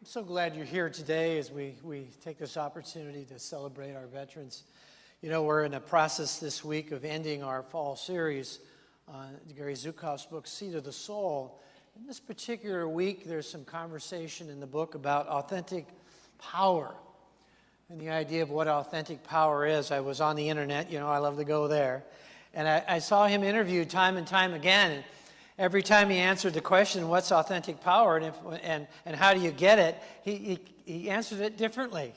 so glad you're here today as we take this opportunity to celebrate our veterans. You know, we're in a process this week of ending our fall series on Gary Zukav's book, Seed of the Soul. In this particular week, there's some conversation in the book about authentic power and the idea of what authentic power is. I was on the internet, you know, I love to go there, and I saw him interviewed time and time again. And every time he answered the question, what's authentic power, and how do you get it, he answered it differently.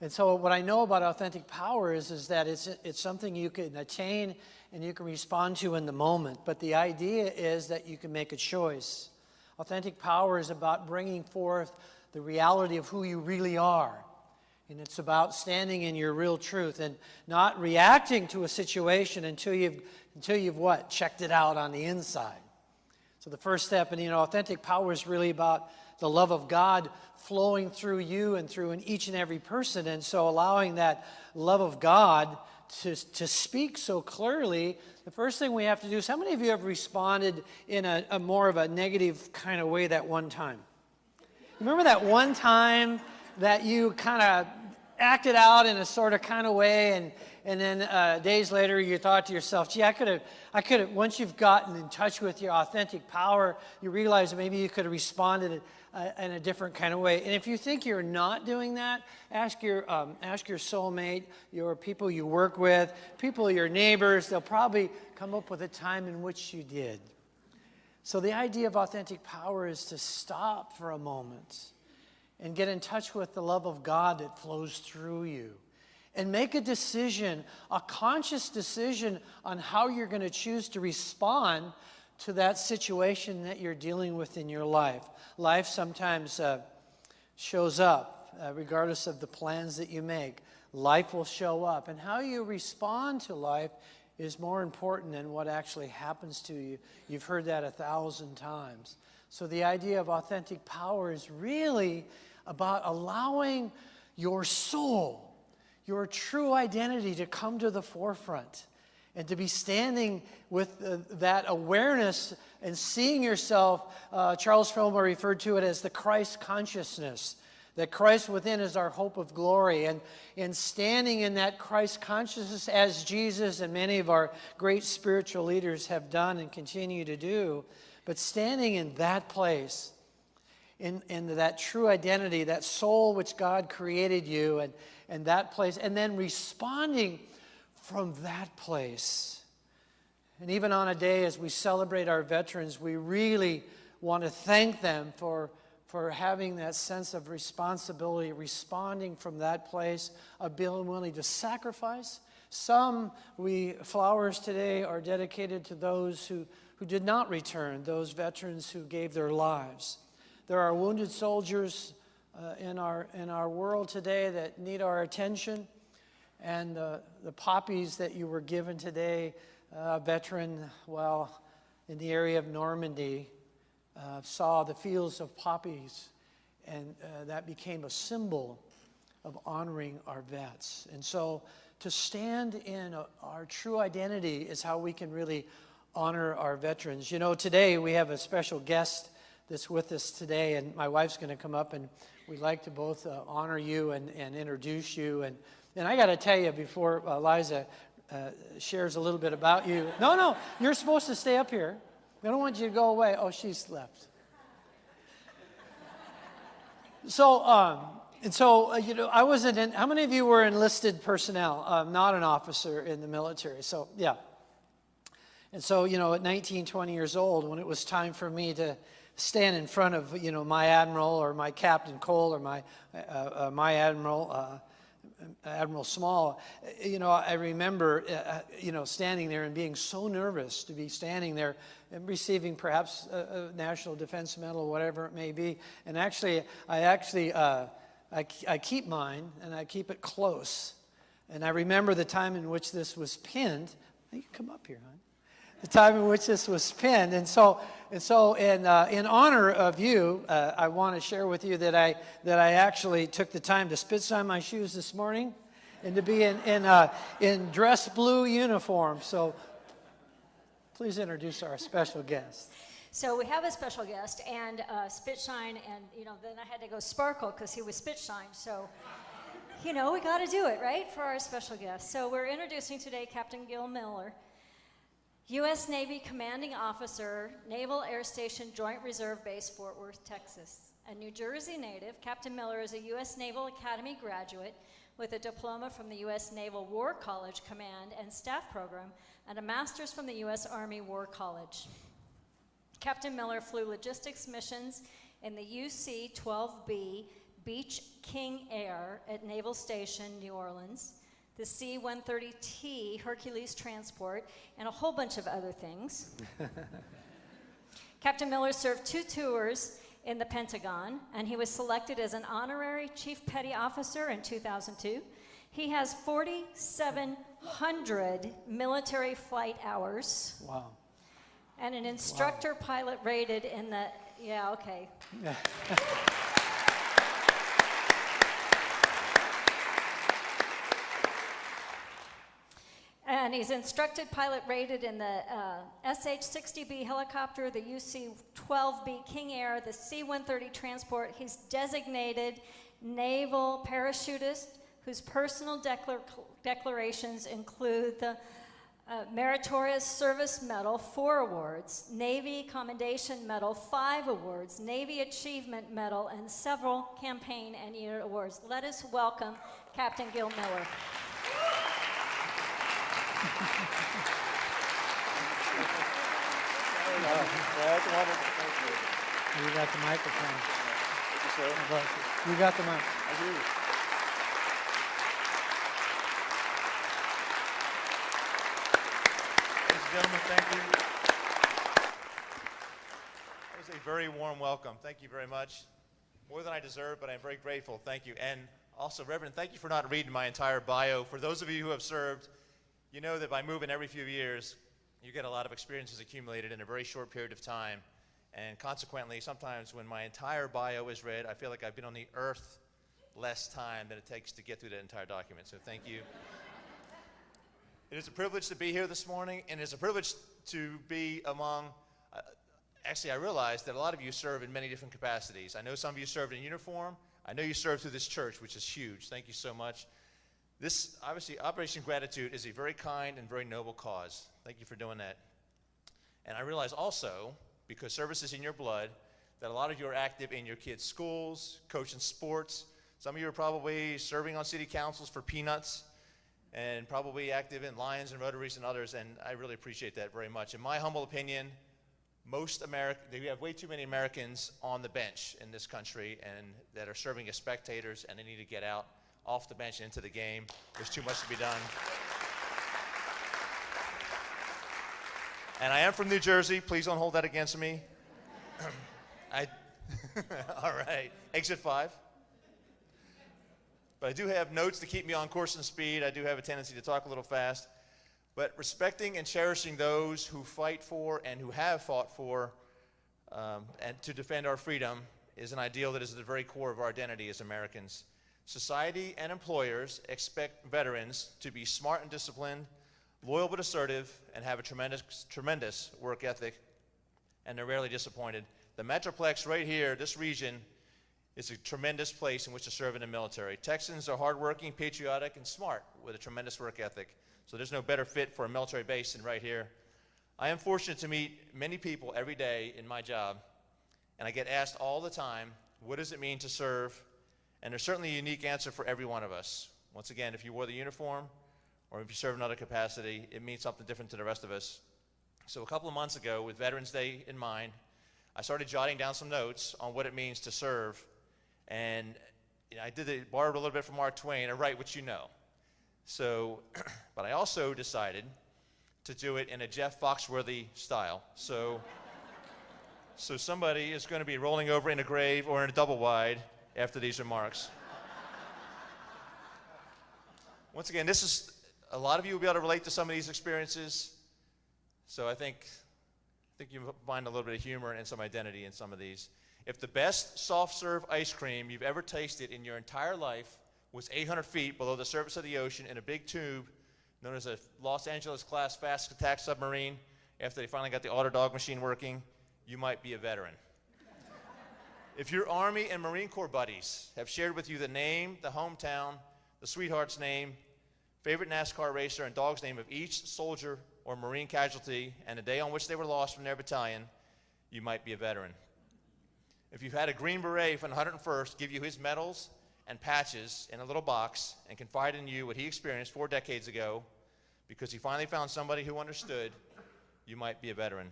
And so what I know about authentic power is that it's something you can attain and you can respond to in the moment. But the idea is that you can make a choice. Authentic power is about bringing forth the reality of who you really are. And it's about standing in your real truth and not reacting to a situation until you've what? Checked it out on the inside. So the first step in authentic power is really about the love of God flowing through you and through each and every person. And so allowing that love of God to speak so clearly, the first thing we have to do is, how many of you have responded in a more of a negative kind of way that one time? Remember that one time that you kind of acted out in a sort of kind of way, and then days later you thought to yourself, gee, I could have, once you've gotten in touch with your authentic power, you realize maybe you could have responded in a different kind of way. And if you think you're not doing that, ask your soulmate, your people you work with, your neighbors. They'll probably come up with a time in which you did. So the idea of authentic power is to stop for a moment and get in touch with the love of God that flows through you. And make a decision, a conscious decision on how you're going to choose to respond to that situation that you're dealing with in your life. Life sometimes shows up, regardless of the plans that you make. Life will show up. And how you respond to life is more important than what actually happens to you. You've heard that 1,000 times. So the idea of authentic power is really about allowing your soul, your true identity, to come to the forefront and to be standing with that awareness and seeing yourself. Charles Fillmore referred to it as the Christ consciousness, that Christ within is our hope of glory. And standing in that Christ consciousness as Jesus and many of our great spiritual leaders have done and continue to do, but standing in that place, in that true identity, that soul which God created you, and that place, and then responding from that place. And even on a day as we celebrate our veterans, we really want to thank them for having that sense of responsibility, responding from that place of being willing to sacrifice. Some flowers today are dedicated to those who did not return, those veterans who gave their lives. There are wounded soldiers in our world today that need our attention. And the poppies that you were given today, veteran, in the area of Normandy, saw the fields of poppies, and that became a symbol of honoring our vets. And so to stand in our true identity is how we can really honor our veterans. You know, today we have a special guest that's with us today, and my wife's going to come up, and we'd like to both honor you and introduce you. And I got to tell you, before Liza shares a little bit about you. No, you're supposed to stay up here. I don't want you to go away. Oh, she's left. So, I wasn't in. How many of you were enlisted personnel? Not an officer in the military. So, yeah. And so, at 19, 20 years old, when it was time for me to stand in front of, my admiral or my Captain Cole or my admiral, Admiral Small, I remember, standing there and being so nervous to be standing there and receiving perhaps a National Defense Medal, whatever it may be. And I keep mine, and I keep it close. And I remember the time in which this was pinned. You can come up here, hon. The time in which this was pinned. And so in honor of you, I want to share with you that I actually took the time to spit on my shoes this morning and to be in dress blue uniform. So please introduce our special guest. So we have a special guest, and Spitshine, and then I had to go Sparkle because he was Spitshine. So, we got to do it, right, for our special guest. So we're introducing today Captain Gil Miller, U.S. Navy Commanding Officer, Naval Air Station Joint Reserve Base, Fort Worth, Texas. A New Jersey native, Captain Miller is a U.S. Naval Academy graduate with a diploma from the U.S. Naval War College Command and Staff Program and a master's from the U.S. Army War College. Captain Miller flew logistics missions in the UC-12B Beech King Air at Naval Station, New Orleans, the C-130T Hercules transport, and a whole bunch of other things. Captain Miller served 2 tours in the Pentagon, and he was selected as an honorary Chief Petty Officer in 2002. He has 4,700 military flight hours. Wow. And an instructor pilot rated in the, yeah, okay. And he's instructed pilot rated in the SH-60B helicopter, the UC-12B King Air, the C-130 transport. He's designated naval parachutist whose personal declarations include the Meritorious Service Medal, 4 awards, Navy Commendation Medal, 5 awards, Navy Achievement Medal, and several campaign and unit awards. Let us welcome Captain Gil Miller. You got the microphone. Thank you, sir. You got the mic. I do. Ladies and gentlemen, thank you. That was a very warm welcome. Thank you very much. More than I deserve, but I'm very grateful. Thank you. And also, Reverend, thank you for not reading my entire bio. For those of you who have served, you know that by moving every few years, you get a lot of experiences accumulated in a very short period of time. And consequently, sometimes when my entire bio is read, I feel like I've been on the earth less time than it takes to get through that entire document. So thank you. It is a privilege to be here this morning, and it's a privilege to be among, actually I realize that a lot of you serve in many different capacities. I know some of you served in uniform. I know you served through this church, which is huge. Thank you so much. This, obviously, Operation Gratitude is a very kind and very noble cause. Thank you for doing that. And I realize also, because service is in your blood, that a lot of you are active in your kids' schools, coaching sports. Some of you are probably serving on city councils for peanuts, and probably active in Lions and Rotaries and others, and I really appreciate that very much. In my humble opinion, we have way too many Americans on the bench in this country and that are serving as spectators, and they need to get out off the bench and into the game. There's too much to be done. And I am from New Jersey. Please don't hold that against me. All right, exit 5. But I do have notes to keep me on course and speed. I do have a tendency to talk a little fast. But respecting and cherishing those who fight for and who have fought for and to defend our freedom is an ideal that is at the very core of our identity as Americans. Society and employers expect veterans to be smart and disciplined, loyal but assertive, and have a tremendous work ethic, and they're rarely disappointed. The Metroplex right here, this region, is a tremendous place in which to serve in the military. Texans are hardworking, patriotic, and smart with a tremendous work ethic. So there's no better fit for a military base than right here. I am fortunate to meet many people every day in my job, and I get asked all the time, what does it mean to serve? And there's certainly a unique answer for every one of us. Once again, if you wore the uniform or if you serve in another capacity, it means something different to the rest of us. So a couple of months ago, with Veterans Day in mind, I started jotting down some notes on what it means to serve. And I borrowed a little bit from Mark Twain, I write what you know. So, but I also decided to do it in a Jeff Foxworthy style. So somebody is going to be rolling over in a grave or in a double wide after these remarks. Once again, a lot of you will be able to relate to some of these experiences. So I think you'll find a little bit of humor and some identity in some of these. If the best soft serve ice cream you've ever tasted in your entire life was 800 feet below the surface of the ocean in a big tube known as a Los Angeles class fast attack submarine, after they finally got the Otter Dog machine working, you might be a veteran. If your Army and Marine Corps buddies have shared with you the name, the hometown, the sweetheart's name, favorite NASCAR racer, and dog's name of each soldier or Marine casualty and the day on which they were lost from their battalion, you might be a veteran. If you've had a Green Beret from the 101st give you his medals and patches in a little box and confide in you what he experienced 4 decades ago because he finally found somebody who understood, you might be a veteran.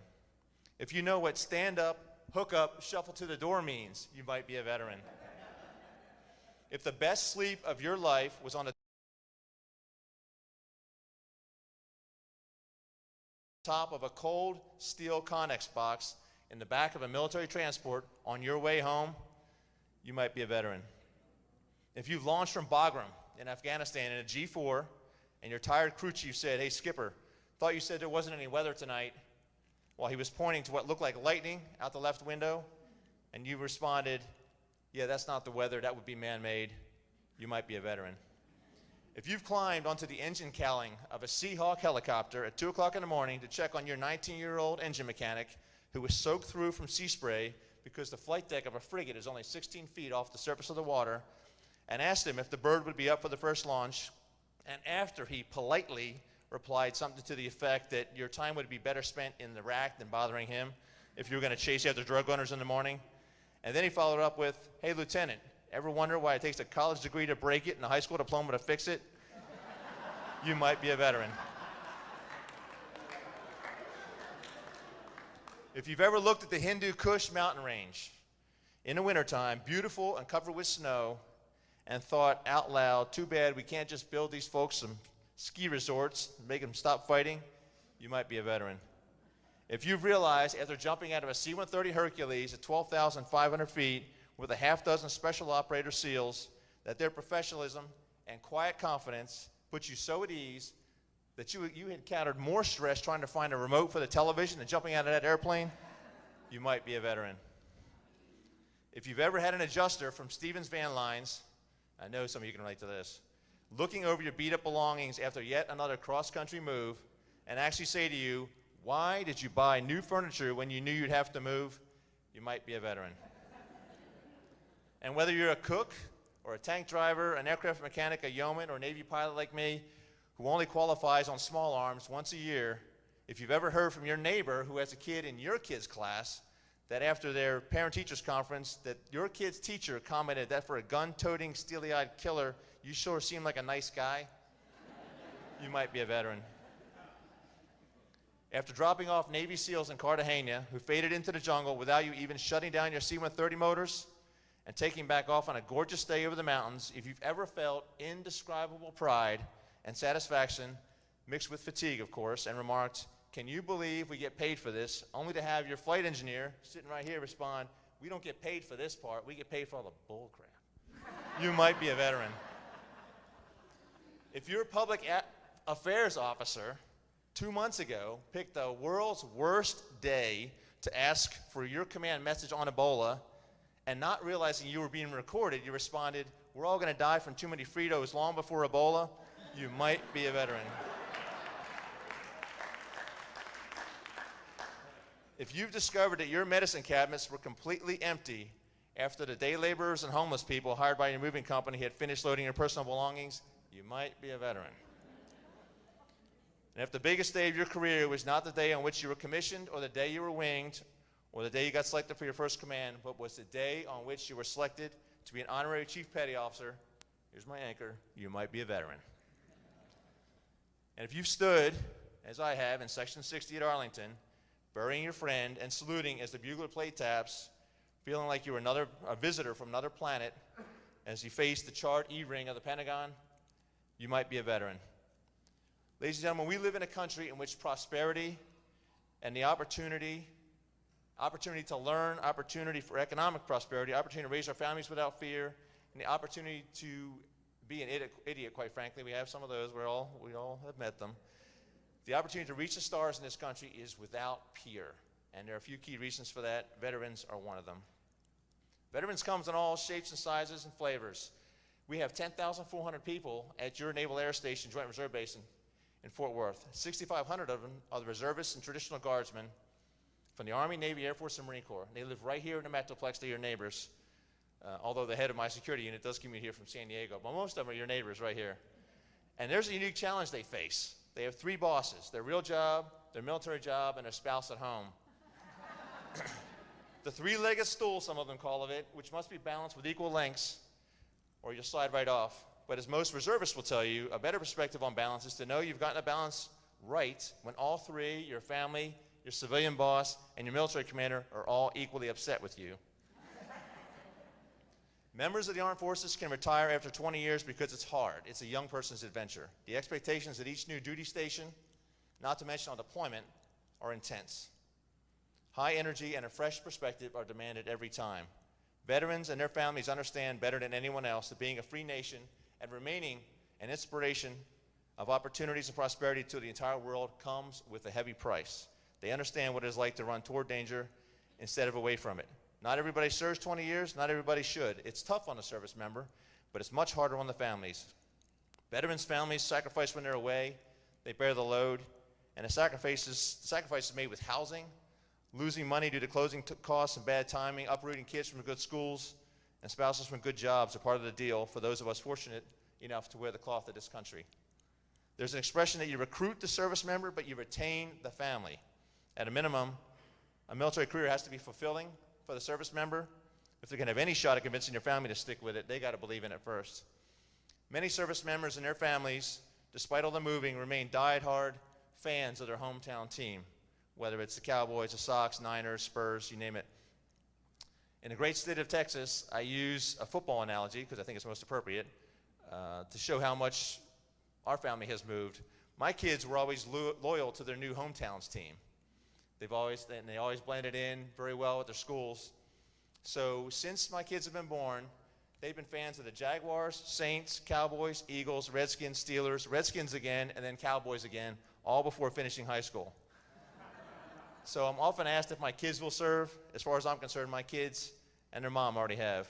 If you know what stand up, hook up, shuffle to the door means, you might be a veteran. If the best sleep of your life was on the top of a cold steel Connex box in the back of a military transport on your way home, you might be a veteran. If you've launched from Bagram in Afghanistan in a G4 and your tired crew chief said, "Hey, Skipper, thought you said there wasn't any weather tonight," while he was pointing to what looked like lightning out the left window, and you responded, "Yeah, that's not the weather, that would be man-made," you might be a veteran. If you've climbed onto the engine cowling of a Seahawk helicopter at 2 o'clock in the morning to check on your 19-year-old engine mechanic who was soaked through from sea spray because the flight deck of a frigate is only 16 feet off the surface of the water, and asked him if the bird would be up for the first launch, and after he politely replied something to the effect that your time would be better spent in the rack than bothering him if you were going to chase after drug runners in the morning, and then he followed up with, "Hey, Lieutenant, ever wonder why it takes a college degree to break it and a high school diploma to fix it?" You might be a veteran. If you've ever looked at the Hindu Kush mountain range in the wintertime, beautiful and covered with snow, and thought out loud, "Too bad we can't just build these folks some ski resorts and make them stop fighting," you might be a veteran. If you've realized after jumping out of a C-130 Hercules at 12,500 feet with a half dozen special operator SEALs that their professionalism and quiet confidence put you so at ease that you encountered more stress trying to find a remote for the television than jumping out of that airplane, you might be a veteran. If you've ever had an adjuster from Stevens Van Lines, I know some of you can relate to this, looking over your beat-up belongings after yet another cross-country move and actually say to you, "Why did you buy new furniture when you knew you'd have to move?" you might be a veteran. And whether you're a cook or a tank driver, an aircraft mechanic, a yeoman, or a Navy pilot like me, who only qualifies on small arms once a year, if you've ever heard from your neighbor who has a kid in your kid's class that after their parent-teachers conference that your kid's teacher commented that for a gun-toting, steely-eyed killer, you sure seem like a nice guy, you might be a veteran. After dropping off Navy SEALs in Cartagena who faded into the jungle without you even shutting down your C-130 motors and taking back off on a gorgeous day over the mountains, if you've ever felt indescribable pride and satisfaction, mixed with fatigue, of course, and remarked, "Can you believe we get paid for this?" only to have your flight engineer sitting right here respond, "We don't get paid for this part, we get paid for all the bull crap," you might be a veteran. If your public affairs officer 2 months ago picked the world's worst day to ask for your command message on Ebola, and not realizing you were being recorded, you responded, "We're all going to die from too many Fritos long before Ebola," you might be a veteran. If you've discovered that your medicine cabinets were completely empty after the day laborers and homeless people hired by your moving company had finished loading your personal belongings, you might be a veteran. And if the biggest day of your career was not the day on which you were commissioned or the day you were winged or the day you got selected for your first command, but was the day on which you were selected to be an honorary chief petty officer, here's my anchor, you might be a veteran. And if you've stood, as I have in Section 60 at Arlington, burying your friend and saluting as the bugler played taps, feeling like you were a visitor from another planet as you faced the charred E-ring of the Pentagon, you might be a veteran. Ladies and gentlemen, we live in a country in which prosperity and the opportunity to learn, opportunity for economic prosperity, opportunity to raise our families without fear, and the opportunity to be an idiot, quite frankly. We have some of those. We all have met them. The opportunity to reach the stars in this country is without peer, and there are a few key reasons for that. Veterans are one of them. Veterans comes in all shapes and sizes and flavors. We have 10,400 people at your Naval Air Station Joint Reserve Base in Fort Worth. 6,500 of them are the reservists and traditional guardsmen. from the Army, Navy, Air Force, and Marine Corps. They live right here in the Metroplex. They're your neighbors, although the head of my security unit does commute here from San Diego. But most of them are your neighbors right here. And there's a unique challenge they face. They have 3 bosses: their real job, their military job, and their spouse at home. The 3-legged stool, some of them call it, which must be balanced with equal lengths, or you'll slide right off. But as most reservists will tell you, a better perspective on balance is to know you've gotten a balance right when all 3, your family, your civilian boss, and your military commander, are all equally upset with you. Members of the armed forces can retire after 20 years because it's hard. It's a young person's adventure. The expectations at each new duty station, not to mention on deployment, are intense. High energy and a fresh perspective are demanded every time. Veterans and their families understand better than anyone else that being a free nation and remaining an inspiration of opportunities and prosperity to the entire world comes with a heavy price. They understand what it is like to run toward danger instead of away from it. Not everybody serves 20 years, not everybody should. It's tough on a service member, but it's much harder on the families. Veterans' families sacrifice when they're away, they bear the load, and the sacrifices made with housing, losing money due to closing costs and bad timing, uprooting kids from good schools, and spouses from good jobs are part of the deal for those of us fortunate enough to wear the cloth of this country. There's an expression that you recruit the service member, but you retain the family. At a minimum, a military career has to be fulfilling for the service member. If they're going to have any shot at convincing your family to stick with it, they got to believe in it first. Many service members and their families, despite all the moving, remain die-hard fans of their hometown team, whether it's the Cowboys, the Sox, Niners, Spurs, you name it. In the great state of Texas, I use a football analogy because I think it's most appropriate to show how much our family has moved. My kids were always loyal to their new hometowns team. They always blended in very well with their schools. So since my kids have been born, they've been fans of the Jaguars, Saints, Cowboys, Eagles, Redskins, Steelers, Redskins again, and then Cowboys again, all before finishing high school. So I'm often asked if my kids will serve. As far as I'm concerned, my kids and their mom already have.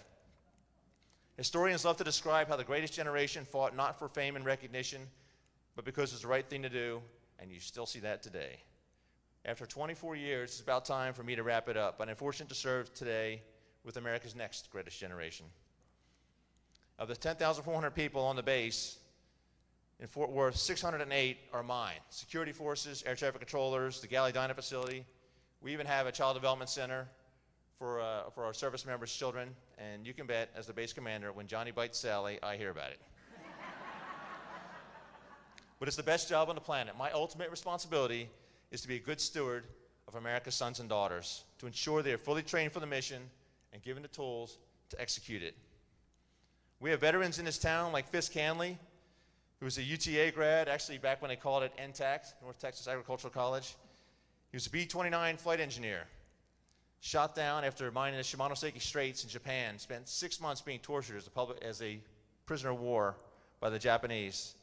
Historians love to describe how the greatest generation fought not for fame and recognition, but because it's the right thing to do, and you still see that today. After 24 years, it's about time for me to wrap it up, but I'm fortunate to serve today with America's next greatest generation. Of the 10,400 people on the base in Fort Worth, 608 are mine. Security forces, air traffic controllers, the Galley Diner facility. We even have a child development center for our service members' children, and you can bet, as the base commander, when Johnny bites Sally, I hear about it. But it's the best job on the planet. My ultimate responsibility is to be a good steward of America's sons and daughters, to ensure they are fully trained for the mission and given the tools to execute it. We have veterans in this town like Fisk Hanley, who was a UTA grad, actually back when they called it NTAC, North Texas Agricultural College. He was a B-29 flight engineer, shot down after mining the Shimonoseki Straits in Japan, spent 6 months being tortured as a prisoner of war by the Japanese.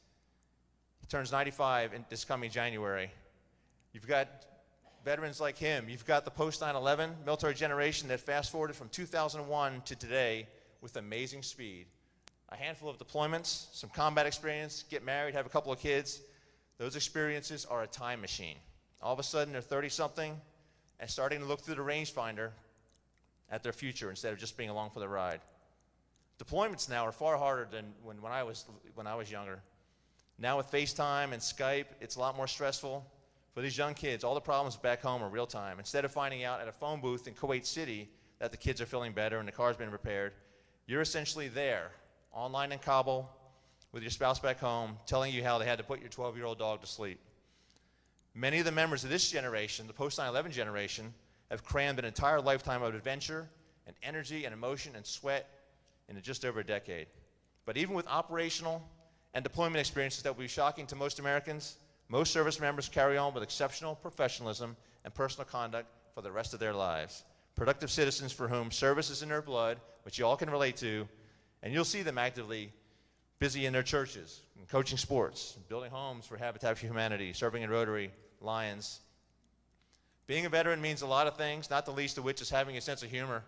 He turns 95 in this coming January. You've got veterans like him. You've got the post-9/11 military generation that fast-forwarded from 2001 to today with amazing speed. A handful of deployments, some combat experience, get married, have a couple of kids. Those experiences are a time machine. All of a sudden, they're 30-something and starting to look through the rangefinder at their future instead of just being along for the ride. Deployments now are far harder than when I was younger. Now with FaceTime and Skype, it's a lot more stressful. For these young kids, all the problems back home are real time. Instead of finding out at a phone booth in Kuwait City that the kids are feeling better and the car's been repaired, you're essentially there, online in Kabul, with your spouse back home, telling you how they had to put your 12-year-old dog to sleep. Many of the members of this generation, the post-9/11 generation, have crammed an entire lifetime of adventure and energy and emotion and sweat into just over a decade. But even with operational and deployment experiences that will be shocking to most Americans, most service members carry on with exceptional professionalism and personal conduct for the rest of their lives. Productive citizens for whom service is in their blood, which you all can relate to, and you'll see them actively busy in their churches, in coaching sports, building homes for Habitat for Humanity, serving in Rotary, Lions. Being a veteran means a lot of things, not the least of which is having a sense of humor.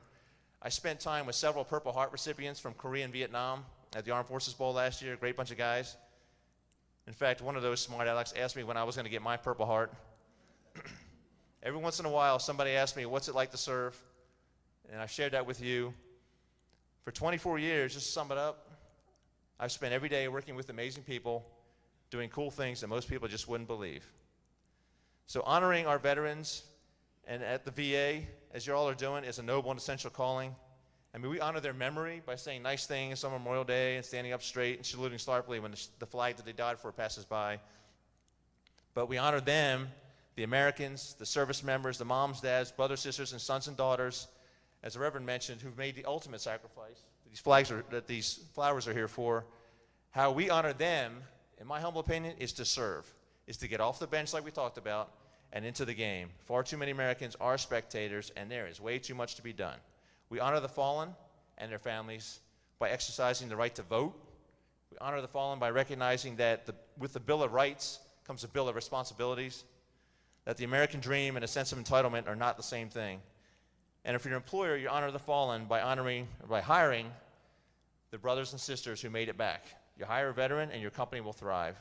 I spent time with several Purple Heart recipients from Korea and Vietnam at the Armed Forces Bowl last year, a great bunch of guys. In fact, one of those smart alecks asked me when I was going to get my Purple Heart. Every once in a while, somebody asks me, what's it like to serve? And I've shared that with you. For 24 years, just to sum it up, I've spent every day working with amazing people, doing cool things that most people just wouldn't believe. So honoring our veterans and at the VA, as you all are doing, is a noble and essential calling. I mean, we honor their memory by saying nice things on Memorial Day and standing up straight and saluting sharply when the flag that they died for passes by. But we honor them, the Americans, the service members, the moms, dads, brothers, sisters, and sons and daughters, as the Reverend mentioned, who've made the ultimate sacrifice that these flowers are here for. How we honor them, in my humble opinion, is to serve, is to get off the bench like we talked about and into the game. Far too many Americans are spectators, and there is way too much to be done. We honor the fallen and their families by exercising the right to vote. We honor the fallen by recognizing that with the Bill of Rights comes a Bill of Responsibilities, that the American dream and a sense of entitlement are not the same thing. And if you're an employer, you honor the fallen by hiring the brothers and sisters who made it back. You hire a veteran and your company will thrive.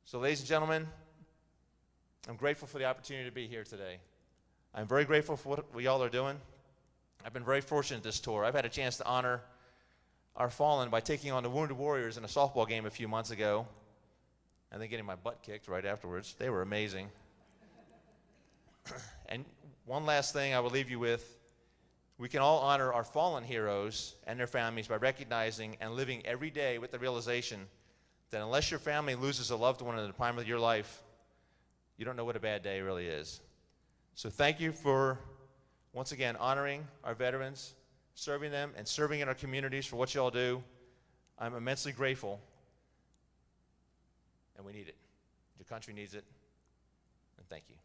So ladies and gentlemen, I'm grateful for the opportunity to be here today. I'm very grateful for what we all are doing. I've been very fortunate this tour. I've had a chance to honor our fallen by taking on the Wounded Warriors in a softball game a few months ago, and then getting my butt kicked right afterwards. They were amazing. And one last thing I will leave you with. We can all honor our fallen heroes and their families by recognizing and living every day with the realization that unless your family loses a loved one in the prime of your life, you don't know what a bad day really is. So thank you for, once again, honoring our veterans, serving them, and serving in our communities for what you all do. I'm immensely grateful, and we need it. Your country needs it, and thank you.